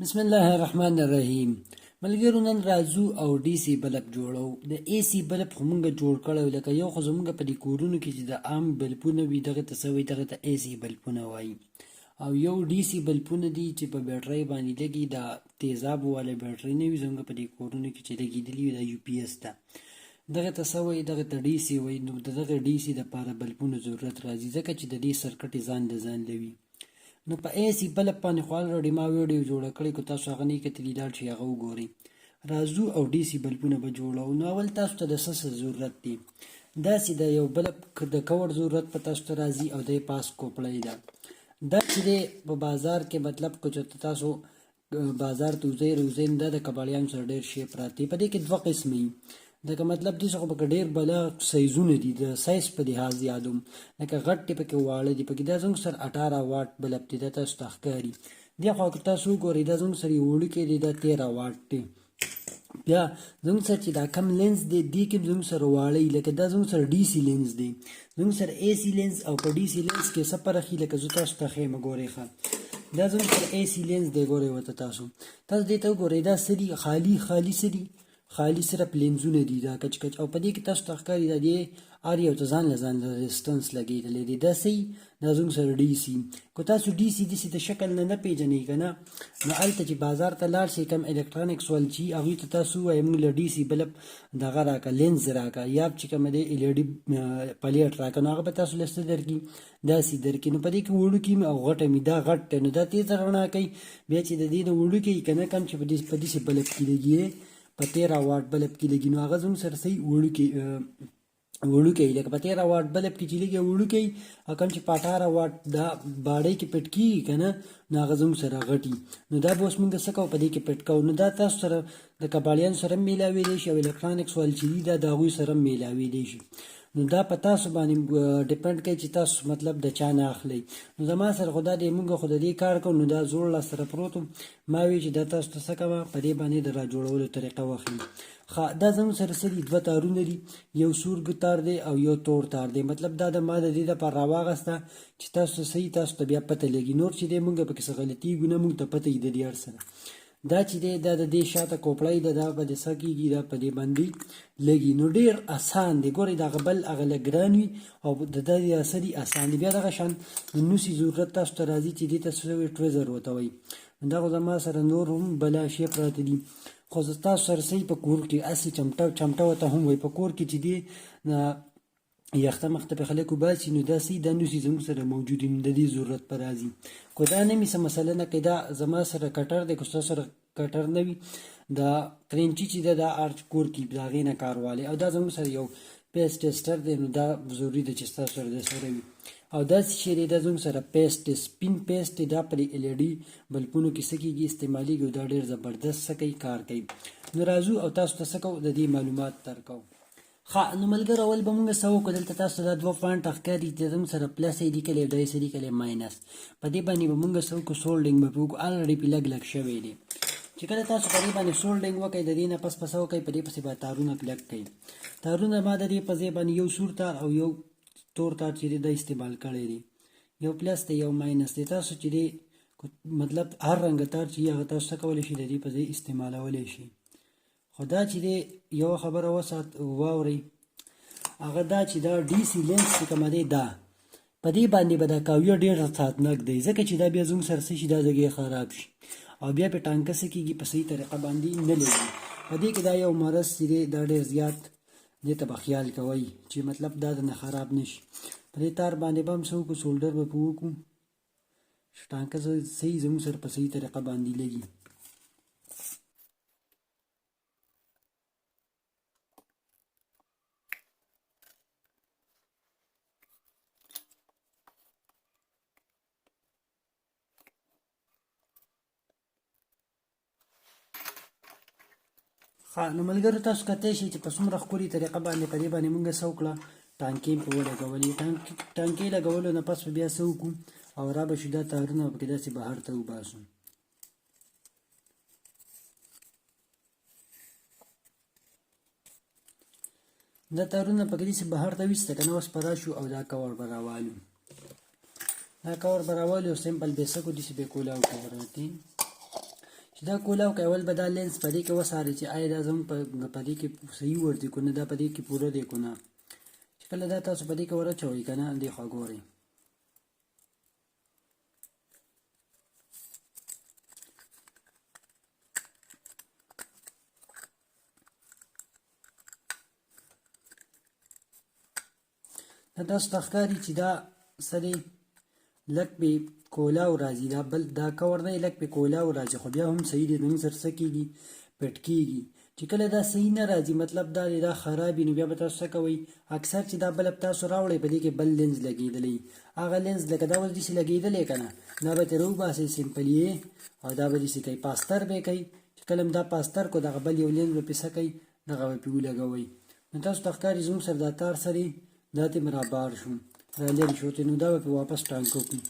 بسم الله الرحمن الرحیم. ملګرو نن راځو او ډي سي بلب جوړو. د اي سي بلب خو مونږ جوړ کړو، لکه یو خو زمونږ په دې کورونو کې چې د عام بلبونه وي دغه ته څه وایي، دغه ته اي سي بلبونه وایي. او یو ډي سي بلبونه دي چې په بیټرۍ باندې لګي، دا تیزاب والا بیټرۍ نه وي زمونږ په دې کورونو کې چې لګېدلي وي، دا یو پي اس ته دغه ته څه وایي، دغه ته ډي سي وایي. نو د دغه ډي سي دپاره بلبونو ضرورت راځي، ځکه چې د دې سرکټ یې ځان له ځان له وي. نو په اي سي بلب باندې خو الریډي ما ویډیو جوړه کړې، که تاسو هغه نه کتلي لاړ شئ هغه وګورئ. راځو او ډي سي بلبونه به جوړو. نو اول تاسو ته د څه ضرورت دی؟ داسې د یو بلب د کور ضرورت په تاسو ته راځي، او د پاس کوپړۍ ده. دا چې دی په بازار کې، مطلب که چېرته تاسو بازار ته وځئ روځئ، دا د کباړیانو سره ډېر شی پراته دي. په دې کې دوه قسمه وي. دغه مطلب دې څخه پکې ډېر بلا سایزونه دي، د سایز په لحاظ یادوم، لکه غټ دی پکې، واړه دي پکې. دا زموږ سره 18 واټ بلب دی، دا تاسو ته ښکاري. دې خوا که تاسو وګورئ دا زموږ سره یو وړوکی دی، دا 13 واټ دی. بیا زموږ سره چې دا کم لینز دی، دې کې زموږ سره واړه وي، لکه دا زموږ سره ډي سي لینز دی. زموږ سره اي سي لینز او په ډي سي لینز کې څه فرق وي، لکه زه تاسو ته ښیم. ګورئ ښه، دا زموږ سره اي سي لینز دی. ګورئ ورته تاسو دې ته وګورئ، دا څه دي؟ خالي څه دي؟ خالي صرف لینزونه دي، دا کچ کچ. او په دې کې تاسو ته ښکاري دا دې هر یو ته ځان له ځان ریزسټنس لګېدلی دی. دا صحیح، دا زموږ سره ډي سي. که تاسو ډي سي داسې د شکل نه پېژنئ که نه، نو هلته چې بازار ته لاړ شئ، کم الکترانکس وال چې هغوی ته تاسو ووایئ موږ له ډي سي بلب دغه راکړه، لینز راکړه، یا چې کومه دی ال ای ډي پلیټ راکړه، نو هغه به تاسو له څه درکړي؟ داسې درکړي. نو په دې کې وړوکي او غټه مې، دا غټ دی نو دا تیزه رڼا کوي. بیا چې د دې نه وړوکی که نه کم چې په داسې بلب کې لګي، په 13 واټ بلب کې لګي، نو هغه زموږ سره صحیح وړوکی لکه په 13 واټ بلب کې چې لګي وړوکی، او کوم چې په 18 واټ دا باډۍ کې پټ کېږي که نه، نو هغه زموږ سره غټي. نو دا به اوس موږ څه کوو؟ په دې کې پټ کوو. نو دا تاسو سره د کباړیانو سره هم میلاویدی شي، او الکترانکس وال چې دي دا د هغوی سره هم میلاویدی شي. نو دا په تاسو باندې ډیپند کوي چې تاسو مطلب د چا نه اخلئ. نو زما سره خو دا دی، موږ خو د دې کار کوو. نو دا زوړ لاس سره پروت و، ما وی چې دا تاسو ته څه کوه، په دې باندې د را جوړولو طریقه وښیم. دا زموږ سره څه دي؟ دوه تارونه دي، یو سورګ تار دی او یو تور تار دی. مطلب دا د ما د دې دپاره راواغسته چې تاسو ته صحیح، تاسو ته بیا پته لګي. نور چې دی موږ پکې څه غلطېږو نه، موږ ته پته وي د دې هر سره. دا چې دی دا د دې شاته کوپړۍ ده، دا به د څه کېږي، دا په دې باندې لګي. نو ډېر اسان دی. ګورئ دغه بل هغه لږ ګران وي، او د دې څه دي؟ اسان دي. بیا دغه شان نوسي ضرورت تاسو ته راځي چې دې ته څه وایي؟ ټریزر ورته وایي. دا خو زما سره نور هم بلا شی پراته دي، خو زه تاسو سره صحیح په کور کې هسې چمټه ورته هم وایي، په کور کې چې دی یخته مخته په خلک وباسي، نو دا صحیح دا نوسي زموږ سره موجود دي، نو د دې ضرورت به راځي. خو دا نه مې څه مسله نه کوي. دا زما سره کټر دی، که ستاسو سره کټر نه وي، دا کرنچي چې ده دا ارچ کور کې د هغې نه کار والی. او دا زموږ سره یو پیس ټیسټر دی، نو دا ضروري ده چې ستاسو سره د سره وي. او داسې شی دی، دا زموږ سره پیسټ دی، سپین پیسټ دی. دا په ال ای ډي بلبونو کې څه کېږي؟ استعمالېږي، او دا ډېر زبردست څه کوي؟ کار کوي. نو راځو او تاسو ته څه کوو؟ د دې معلومات درکوو. نو ملګرو اول به مونږ څه وکړو؟ دلته تاسو ته دا دوه پوینټ ښکاري چې زموږ سره پلس یې لیکلی او دا یې څه لیکلی؟ ماینس. په دې باندې به مونږ څه وکړو؟ سولډینګ به پرې وکړو. الریډي پرې لږ لږ شوی دی. چې کله تاسو په دې باندې سولډینګ وکړئ، د دې نه پس څه وکړئ؟ په دې پسې به تارونه کلک کړئ. تارونه ما د دې په ځای باندې یو سور تار او یو تور تار چې دی دا استعمال کړی دی، یو پلس دی یو ماینس دی. تاسو چې دی مطلب هر رنګه تار چې هغه تاسو څه کولی شئ؟ د دې په ځای استعمالولی شئ. خو دا چې دی یوه خبره واورئ، هغه دا چې دا ډي سي لینز چې کومه دی، دا په دې باندې به دا کاویه ډېر خطرناک دی، ځکه چې دا بیا زموږ سره څه شي؟ دا ځای خراب شي، او بیا پې ټانکه څه کېږي؟ په صحیح طریقه باندې نه لګي. په دې کې دا یو مرض چې دی دا ډېر زیات، دې ته به خیال کوئ چې مطلب دا نه خراب نه شي. په دې تار باندې به هم څه وکړو؟ سولډر به پرې وکړو، چې ټانکه صحیح زموږ سره په صحیح طریقه باندې لګي. نو ملګرو تاسو کتلی شئ چې په څومره ښکلې طریقه باندې په دې باندې مونږ څه وکړه؟ ټانکې پې ولګولې. ټانکې لګولو نه پس به بیا څه وکړو؟ او را به شو دا تارونه پکې داسې بهر ته وباسو. دا تارونه پکې داسې بهر ته ویسته که نه، اوس به راشو او دا کور به راوالو. دا کور به راوالو، سمپل به یې څه کړو؟ داسې به یې کولاو کړو. چې چې دا کولاو کوي اول به دا لینس په دې کې وساري چې آیا دا زموږ په دې کې صحیح ورځي که نه، دا په دې کې پوره دی که نه. چې کله دا تاسو په دې کې ورچوئ که نه، دې خوا ګورئ دا تاسو ته ښکاري چې دا څه دی، لږ پې کولاو راځي، دا بل دا کور نه لږ پې کولاو راځي، خو بیا هم صحیح دی، زموږ سره څه کېږي پټ کېږي. چې کله دا صحیح نه راځي مطلب دا دی دا خراب وي، نو بیا به تاسو څه کوئ، اکثر چې دا بلب تاسو راوړئ په دې کې بل لینز لګېدلی، هغه لینز لکه دا اوس داسې لګېدلی که نه، دا به ترې وباسئ سمپل یې، او دا به داسې کوئ پاستر به یې کوئ. چې کله هم دا پاستر کو دغه بل یو لینز به پې څه کوئ، دغه به پې ولګوئ. نو تاسو ته ښکاري زموږ سره دا تار سره دا ته مرابار شو را لرې شو، نو دا به پې واپس ټانکو کړو.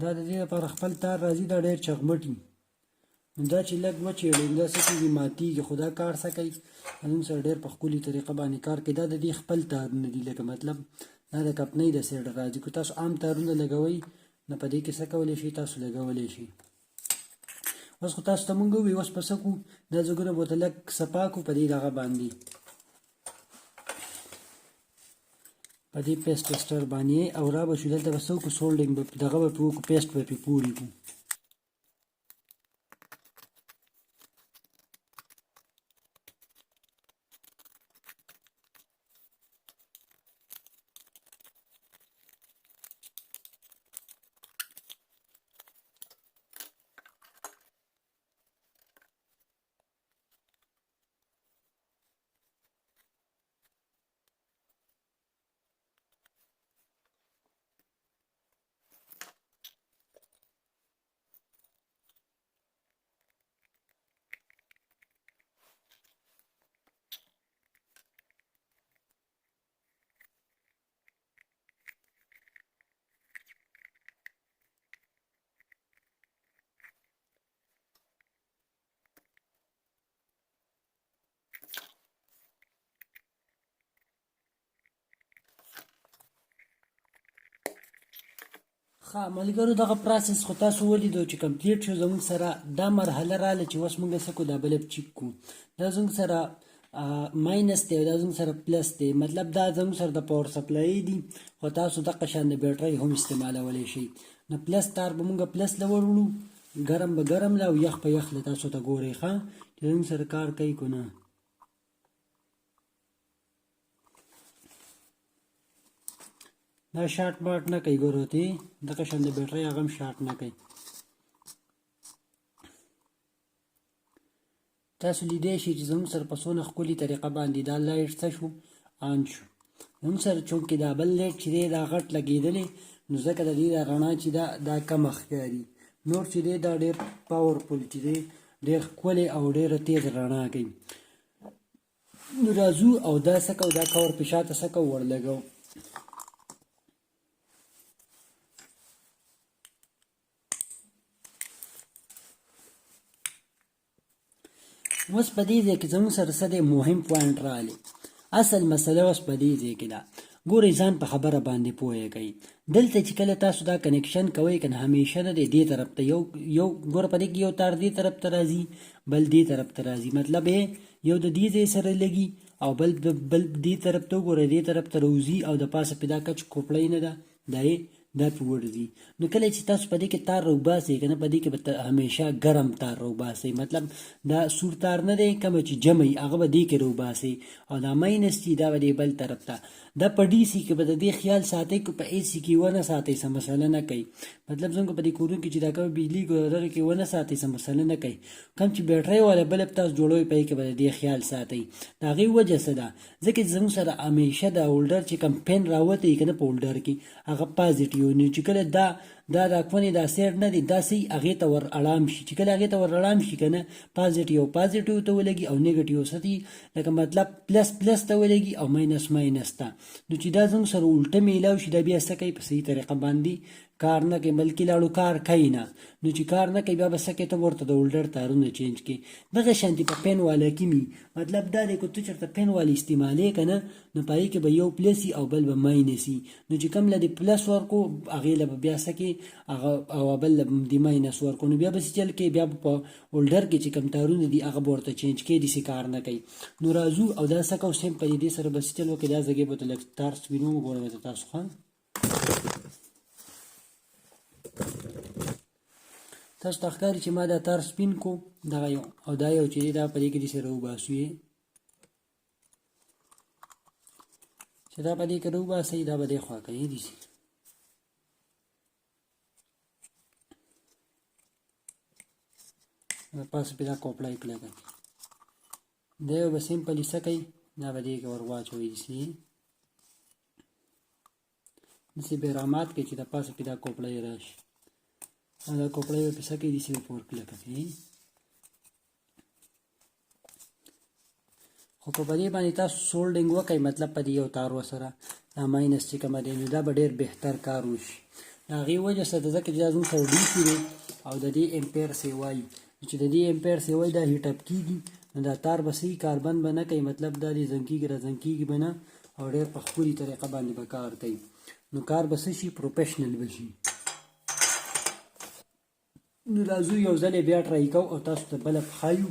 دا د دې لپاره خپل تار راځي دا ډېر چغمټي، نو دا چې لږ وچېړئ دا څه کېږي ماتېږي، خو دا کار څه کوي زموږ سره ډېر په ښکلي طریقه باندې کار کوي. دا د دې خپل تارونه دي، لکه مطلب دا د کمپنۍ د سایډه راځي. که تاسو عام تارونه لګوئ نو په دې کې څه کولی شئ تاسو لګولی شئ. اوس خو تاسو ته مونږ ووایو اوس په څه کړو، دا ځګونه به ورته لږ صفا کړو په دې دغه باندې، په دې پیسټ ټسټر باندې، او را به شو دلته به څه وکړو سولډینګ به دغه به پرې وکړو، پیسټ به پرې پورې کړو. ښه ملګرو دغه پروسس خو تاسو ولیدو چې کمپلیټ شو زموږ سره. دا مرحله راله چې اوس موږ څه کړو، دا بلب چیک کړو. دا زموږ سره ماینس دی او دا زموږ سره پلس دی، مطلب دا زموږ سره د پاور سپلای دی، خو تاسو دغه شان د بیټرۍ هم استعمالولی شئ. نو پلس تار به موږ پلس له وروړو، ګرم به ګرم له او یخ په یخ له. تاسو ته ګورئ ښه چې زموږ سره کار کوي که نه. دا شارټ مارټ نه کوي، ګورو ته دغه شان د بیټرۍ هغه هم شارټ نه کوي. تاسو لیدی شئ چې زموږ سره په څونه ښکلي طریقه باندې دا لایټ څه شو آن شو. زموږ سره چونکې دا بل لایټ چې دی دا غټ لګېدلی، نو ځکه د دې دا رڼا چې دا کمه ښکاري. نور چې دی دا ډېر پاورفل چې دی، ډېر ښکلی او ډېره تیز رڼا کوي. نو راځو او دا څه کوو، دا کور په شاته څه کوو ورلګوو. اوس په دې ځای کې زموږ سره څه دی مهم پوینټ راغلی. اصل مسله اوس په دې ځای کې ده. ګورئ ځان په خبره باندې پوهیږئ. دلته چې کله تاسو دا کنیکشن کوئ که نه، همیشه نه دی دې طرف ته یو ګوره په دې کې یو تار دې طرف ته راځي، بل دې طرف ته راځي، مطلب یو د دې ځای سره لګي او بل دې طرف ته وګوره دې طرف ته راوځي، او د پاسه پې دا کچ کوپړۍ نه ده دا پې ورځي. نو کله چې تاسو په دې کې تار راوباسئ که نه، په دې کې به همیشه ګرم تار راوباسئ، مطلب دا سور تار نه دی، کومه چې جمع وي هغه به دې کې راوباسئ، او دا ماینس چې دا به دې بل طرف ته. دا په ډي سي کې به د دې خیال ساتئ، که په اے سي کې ونه ساتئ څه مسله نه کوي. مطلب زموږ په دې کورونو کې چې دا کومه بجلي دغه کې ونه ساتئ څه مسله نه کوي. کوم چې بیټرۍ والا بلب تاسو جوړوئ په دې کې به د دې خیال ساتئ. د هغې وجه څه ده، ځکه چې زموږ سره همیشه د هولډر چې کوم پین راوتی که نه په هولډر کې هغه پازیټیو، نو چې کله دا راکونې دا سیټ نه دی دا سي هغې ته ور اړام شي، چې کله هغې ته ور اړام شي که نه پازیټیو ته ولګي او نیګټیو څه دي، لکه مطلب پلس ته ولګي او ماینس ته. نو چې دا زموږ سره الټه میلاو شي دا بیا څه کوي په صحیح طریقه باندې کار نه کوي، بلکې لاړو کار کوي نه. نو چې کار نه کوي بیا به څه کوي، ته ورته د هولډر تارونه چینج کړي. دغه شانتې په پین والا کې مي مطلب دا دی، که ته چېرته پین والا استعمالوې که نه، نو په هغې کې به یو پلس وي او بل به ماینس وي. نو چې کوم له دې پلس ورکړو هغې له به بیا څه کوي، هغه او بل د ماینس ورکو نو بیا به چل کې بیا په هولډر کې چې کم تارونه دي هغه ورته چینج کې دي کار نه کوي نو راځو او دا سکو سیم په دې سره به چل وکړي دا ځګې به تل تار سپینو وګورم تاسو خان تاسو تخکاری چې ما دا تار سپین کو دا یو او دا یو چې دا په دې کې دي سره وباسو چې دا په دې کې وباسي دا به د خوا کوي دي پاس په دا کوپلای کړل دا یو به سیمپلی سکي دا به دې کې ورواچوي دي نسی بیرامات کې چې دا پاس په دا کوپلای راشي دا کوپلای په سکي دي چې پور کړل کوي خو په دې باندې تاسو سولډینګ وکړئ مطلب په دې یو تار وسره دا ماینس چې کوم دی نو دا به ډېر بهتر کار وشي د هغې وجه سره ځکه چې دا زموږ سره ډي سی دی او د دې امپیر سی وایي چې د دې امپیر سی وایي دا هیټ اپ کېږي نو دا تار به صحیح کاربن به نه کوي مطلب دا دې زنګ کېږي را زنګ کېږي به نه او ډېر په ښکلي طریقه باندې به کار کوي نو کار به څه شي پروفیشنل به شي نو راځو یو ځل یې بیا ټرای کوو او تاسو ته بله ښایو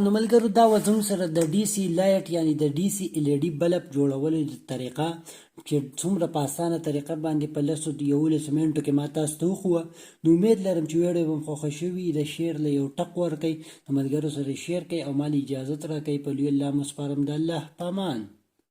نو ملګرو دا و زموږ سره د ډي سي لایټ یعنی د ډي سي ال ای ډي بلب جوړولو طریقه چې څومره په اسانه طریقه باندې په 11 منټو کې ما تاسو ته وښوه نو امید لرم چې ویډیو به مو خوښه شوي د شیر له یو ټک ورکئ د ملګرو سره شیر کړئ او ما له اجازت راکئ په لوی الله مو سپارم د الله په امان